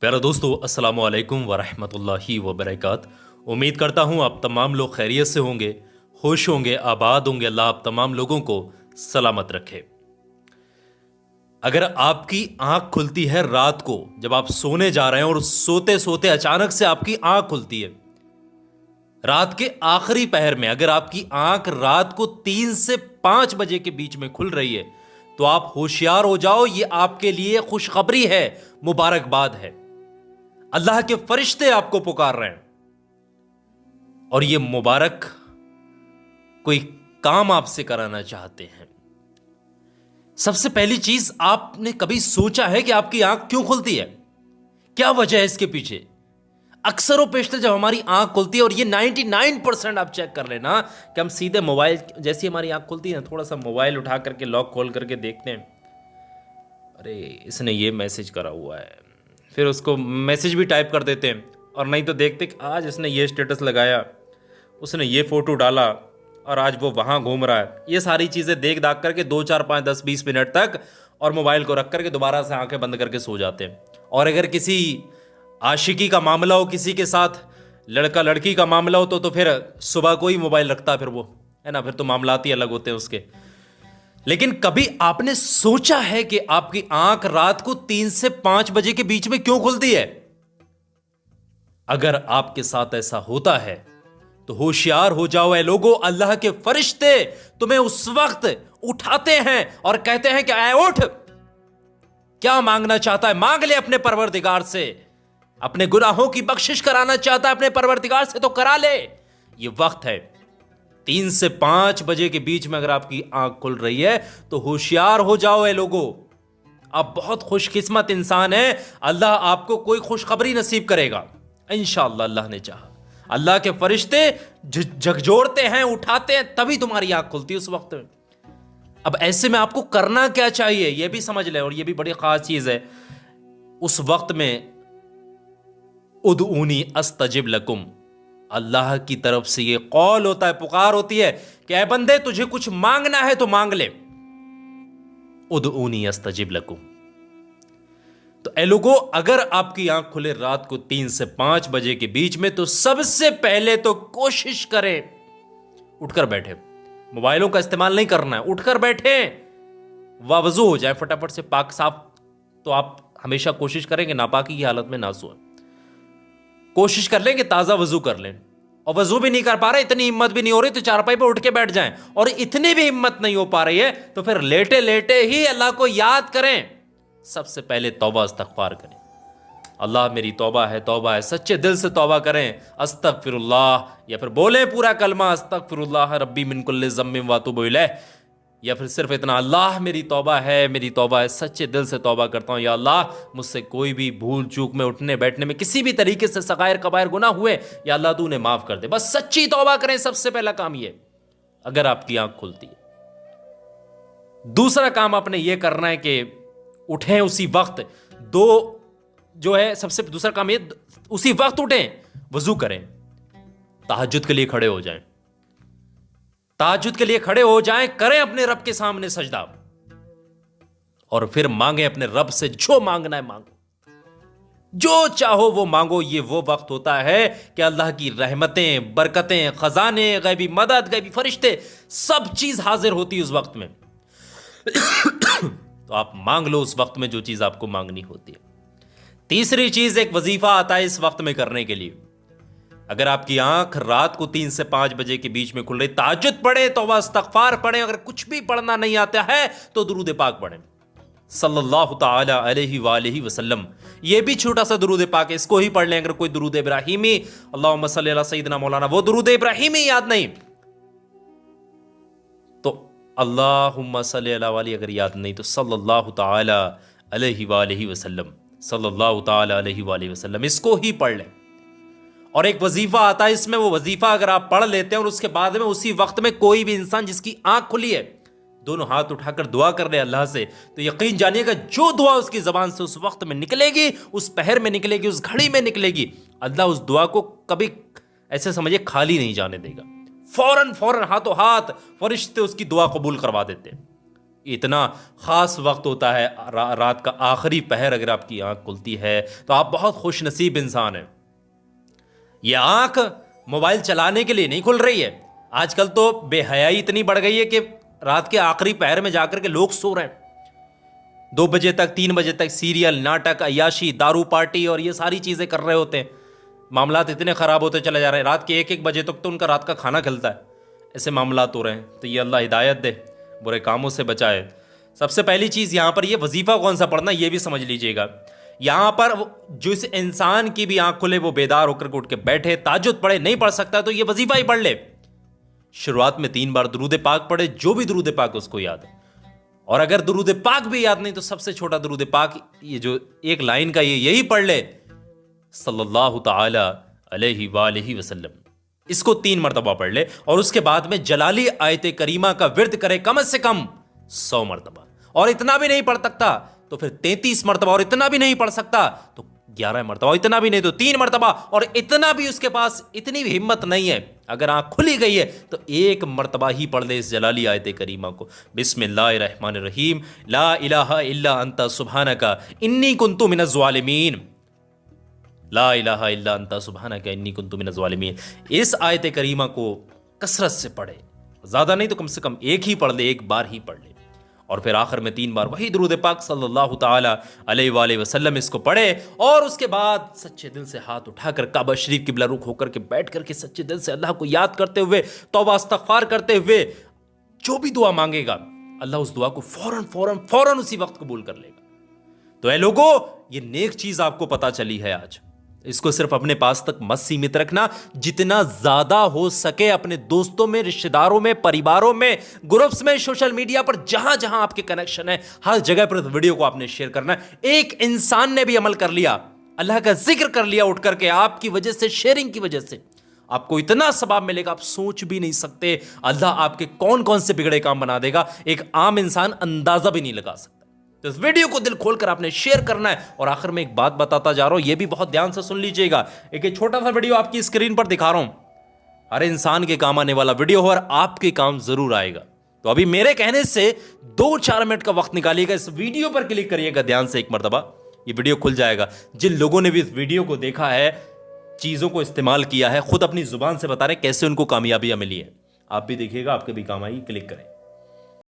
प्यारे दोस्तों, अस्सलाम वालेकुम वरहमतुल्लाहि वबरकातुहू। उम्मीद करता हूँ आप तमाम लोग खैरियत से होंगे, खुश होंगे, आबाद होंगे। अल्लाह आप तमाम लोगों को सलामत रखे। अगर आपकी आंख खुलती है रात को जब आप सोने जा रहे हैं और सोते सोते अचानक से आपकी आंख खुलती है, रात के आखिरी पहर में अगर आपकी आंख रात को 3 से 5 बजे के बीच में खुल रही है, तो आप होशियार हो जाओ। ये आपके लिए खुशखबरी है, मुबारकबाद है। अल्लाह के फरिश्ते आपको पुकार रहे हैं और ये मुबारक कोई काम आपसे कराना चाहते हैं। सबसे पहली चीज, आपने कभी सोचा है कि आपकी आंख क्यों खुलती है? क्या वजह है इसके पीछे? अक्सर पेशतर जब हमारी आंख खुलती है, और ये 99% आप चेक कर लेना कि हम सीधे मोबाइल, जैसी हमारी आंख खुलती है ना, थोड़ा सा मोबाइल उठा करके लॉक खोल करके देखते हैं, अरे इसने ये मैसेज करा हुआ है, फिर उसको मैसेज भी टाइप कर देते हैं। और नहीं तो देखते कि आज इसने ये स्टेटस लगाया, उसने ये फ़ोटो डाला और आज वो वहाँ घूम रहा है। ये सारी चीज़ें देख दाख करके 2 4 5 10 20 मिनट तक, और मोबाइल को रख करके दोबारा से आंखें बंद करके सो जाते हैं। और अगर किसी आशिकी का मामला हो, किसी के साथ लड़का लड़की का मामला हो, तो फिर सुबह को ही मोबाइल रखता है, फिर वो है ना, फिर तो मामलात ही अलग होते हैं उसके। लेकिन कभी आपने सोचा है कि आपकी आंख रात को 3 से 5 बजे के बीच में क्यों खुलती है? अगर आपके साथ ऐसा होता है तो होशियार हो जाओ ऐ लोगो। अल्लाह के फरिश्ते तुम्हें उस वक्त उठाते हैं और कहते हैं कि ऐ उठ, क्या मांगना चाहता है? मांग ले अपने परवरदिगार से। अपने गुनाहों की बख्शिश कराना चाहता है अपने परवरदिगार से, तो करा ले। ये वक्त है 3 से 5 बजे के बीच में अगर आपकी आंख खुल रही है तो होशियार हो जाओ ऐ लोगो। आप बहुत खुशकिस्मत इंसान हैं, अल्लाह आपको कोई खुशखबरी नसीब करेगा इंशाअल्लाह, अल्लाह ने चाहा। अल्लाह के फरिश्ते झकझोरते हैं, उठाते हैं, तभी तुम्हारी आंख खुलती है उस वक्त में। अब ऐसे में आपको करना क्या चाहिए यह भी समझ ले, और यह भी बड़ी खास चीज है। उस वक्त में उदऊनी अस्तजिब लकुम, अल्लाह की तरफ से ये कौल होता है, पुकार होती है कि ऐ बंदे, तुझे कुछ मांगना है तो मांग ले। उदऊनी अस्तजिब लकुम। तो ऐ लोगों, अगर आपकी आंख खुले रात को 3 से 5 बजे के बीच में, तो सबसे पहले तो कोशिश करें उठकर बैठे। मोबाइलों का इस्तेमाल नहीं करना है, उठकर बैठे, वावजू हो जाए फटाफट से, पाक साफ। तो आप हमेशा कोशिश करेंगे नापाकी की हालत में ना सोएं। कोशिश कर लें कि ताज़ा वजू कर लें, और वजू भी नहीं कर पा रहे, इतनी हिम्मत भी नहीं हो रही, तो चारपाई पे उठ के बैठ जाएं। और इतनी भी हिम्मत नहीं हो पा रही है तो फिर लेटे लेटे ही अल्लाह को याद करें। सबसे पहले तौबा इस्तगफार करें। अल्लाह मेरी तौबा है, सच्चे दिल से तौबा करें, अस्तगफिरुल्लाह, या फिर बोले पूरा कलमा, अस्तगफिरुल्लाह रब्बी मिन कुल्लि ज़म्बिन व अतूबु इलैह, या फिर सिर्फ इतना, अल्लाह मेरी तौबा है, सच्चे दिल से तौबा करता हूँ। या अल्लाह, मुझसे कोई भी भूल चूक में, उठने बैठने में, किसी भी तरीके से सगायर कबायर गुनाह हुए, या अल्लाह तू उन्हें माफ़ कर दे। बस सच्ची तौबा करें, सबसे पहला काम ये, अगर आपकी आंख खुलती है। दूसरा काम आपने ये करना है कि उठें उसी वक्त। जो है सबसे दूसरा काम ये, उसी वक्त उठें, वजू करें, तहज्जुद के लिए खड़े हो जाएं। तहज्जुद के लिए खड़े हो जाएं, करें अपने रब के सामने सजदा, और फिर मांगे अपने रब से, जो मांगना है मांगो, जो चाहो वो मांगो। ये वो वक्त होता है कि अल्लाह की रहमतें, बरकतें, खजाने, गैबी मदद, गैबी फरिश्ते, सब चीज हाजिर होती है उस वक्त में। तो आप मांग लो उस वक्त में जो चीज आपको मांगनी होती है। तीसरी चीज, एक वजीफा आता है इस वक्त में करने के लिए। अगर आपकी आंख रात को 3 से 5 बजे के बीच में खुल रही, ताज्जुद पढ़े, तौबा इस्तगफार पढ़े। अगर कुछ भी पढ़ना नहीं आता है तो दुरूद पाक पढ़ें, सल्लल्लाहु ताला अलैहि वालैहि वसल्लम। ये भी छोटा सा दुरूद पाक है, इसको ही पढ़ लें। अगर कोई दुरूद इब्राहिमी, अल्लाहुम्मा सल्ली अला सय्यिदिना मौलाना, वो दुरूद इब्राहिमी याद नहीं तो अल्लाहुम्मा सल्ली अला वाली, अगर याद नहीं तो सल्लल्लाहु ताला अलैहि वालैहि वसल्लम, सल्लल्लाहु ताला अलैहि वालैहि वसल्लम, इसको ही पढ़ लें। और एक वजीफा आता है इसमें, वो वजीफा अगर आप पढ़ लेते हैं और उसके बाद में उसी वक्त में कोई भी इंसान जिसकी आंख खुली है, दोनों हाथ उठाकर दुआ कर ले अल्लाह से, तो यकीन जानिएगा जो दुआ उसकी जबान से उस वक्त में निकलेगी, उस पहर में निकलेगी, उस घड़ी में निकलेगी, अल्लाह उस दुआ को कभी ऐसे समझिए खाली नहीं जाने देगा। फौरन फौरन हाथों हाथ फरिश्ते उसकी दुआ कबूल करवा देते हैं। इतना ख़ास वक्त होता है रात का आखिरी पहर, अगर आपकी आंख खुलती है तो आप बहुत खुश नसीब इंसान हैं। ये आंख मोबाइल चलाने के लिए नहीं खुल रही है। आजकल तो बेहयाई इतनी बढ़ गई है कि रात के आखिरी पहर में जाकर के लोग सो रहे हैं, 2 बजे तक 3 बजे तक सीरियल, नाटक, अय्याशी, दारू पार्टी और ये सारी चीज़ें कर रहे होते हैं। मामलात इतने ख़राब होते चले जा रहे हैं, रात के 1-1 बजे तक तो उनका रात का खाना खिलता है। ऐसे मामलात हो रहे हैं। तो ये अल्लाह हिदायत दे, बुरे कामों से बचाए। सबसे पहली चीज़ यहाँ पर ये वजीफ़ा कौन सा पढ़ना, ये भी समझ लीजिएगा। यहाँ पर जिस इंसान की भी आंख खुले वो बेदार होकर के उठ के बैठे, ताजुद पढ़े, नहीं पढ़ सकता तो ये वजीफ़ा ही पढ़ ले। शुरुआत में 3 बार दुरूद पाक पढ़े, जो भी दुरूद पाक उसको याद है। और अगर दुरूद पाक भी याद नहीं तो सबसे छोटा दुरूद पाक, ये जो एक लाइन का यही पढ़ ले, सल्लल्लाहु ताला अलैहि वालैहि वसल्लम। इसको 3 मरतबा पढ़ ले और उसके बाद में जलाली आयत करीमा का विर्द करे कम से कम 100 मरतबा। और इतना भी नहीं पढ़ सकता तो फिर 33 मरतबा, और इतना भी नहीं पढ़ सकता तो 11 मरतबा, इतना भी नहीं तो 3 मरतबा, और इतना भी उसके पास इतनी भी हिम्मत नहीं है, अगर आंख खुली गई है तो 1 मरतबा ही पढ़ ले इस जलाली आयत करीमा को। बिस्मिल्लाहिर्रहमानिर्रहीम, ला इलाहा इल्ला अंता सुब्हानका इन्नी कुन्तु मिनज़ ज़ालिमीन, ला इलाहा इल्ला अंता सुब्हानका इन्नी कुन्तु मिनज़ ज़ालिमीन। इस आयत करीमा को कसरत से पढ़े, ज़्यादा नहीं तो कम से कम 1 ही पढ़ ले, 1 बार ही पढ़ ले। और फिर आखिर में 3 बार वही दुरूद पाक सल्लल्लाहु ताला अलैहि वसल्लम इसको पढ़े। और उसके बाद सच्चे दिल से हाथ उठाकर काबा शरीफ किबला रुख होकर के बैठ करके सच्चे दिल से अल्लाह को याद करते हुए, तौबा इस्तग़फ़ार करते हुए जो भी दुआ मांगेगा अल्लाह उस दुआ को फौरन उसी वक्त कबूल कर लेगा। तो ऐ लोगों, ये नेक चीज़ आपको पता चली है आज, इसको सिर्फ अपने पास तक मत सीमित रखना, जितना ज्यादा हो सके अपने दोस्तों में, रिश्तेदारों में, परिवारों में, ग्रुप्स में, सोशल मीडिया पर, जहां जहां आपके कनेक्शन है, हर जगह पर वीडियो को आपने शेयर करना है। एक इंसान ने भी अमल कर लिया, अल्लाह का जिक्र कर लिया उठ करके आपकी वजह से, शेयरिंग की वजह से, आपको इतना सवाब मिलेगा आप सोच भी नहीं सकते। अल्लाह आपके कौन कौन से बिगड़े काम बना देगा, एक आम इंसान अंदाजा भी नहीं लगा सकता। तो इस वीडियो को दिल खोलकर आपने शेयर करना है। और आखिर में एक बात बताता जा रहा हूं, यह भी बहुत ध्यान से सुन लीजिएगा। एक छोटा सा वीडियो आपकी स्क्रीन पर दिखा रहा हूं, हर इंसान के काम आने वाला वीडियो हो और आपके काम जरूर आएगा। तो अभी मेरे कहने से 2-4 मिनट का वक्त निकालिएगा, इस वीडियो पर क्लिक करिएगा ध्यान से, एक मरतबा ये वीडियो खुल जाएगा। जिन लोगों ने भी इस वीडियो को देखा है, चीजों को इस्तेमाल किया है, खुद अपनी जुबान से बता रहे कैसे उनको कामयाबियां मिली है, आप भी देखिएगा, आपके भी काम आएगी। क्लिक करें।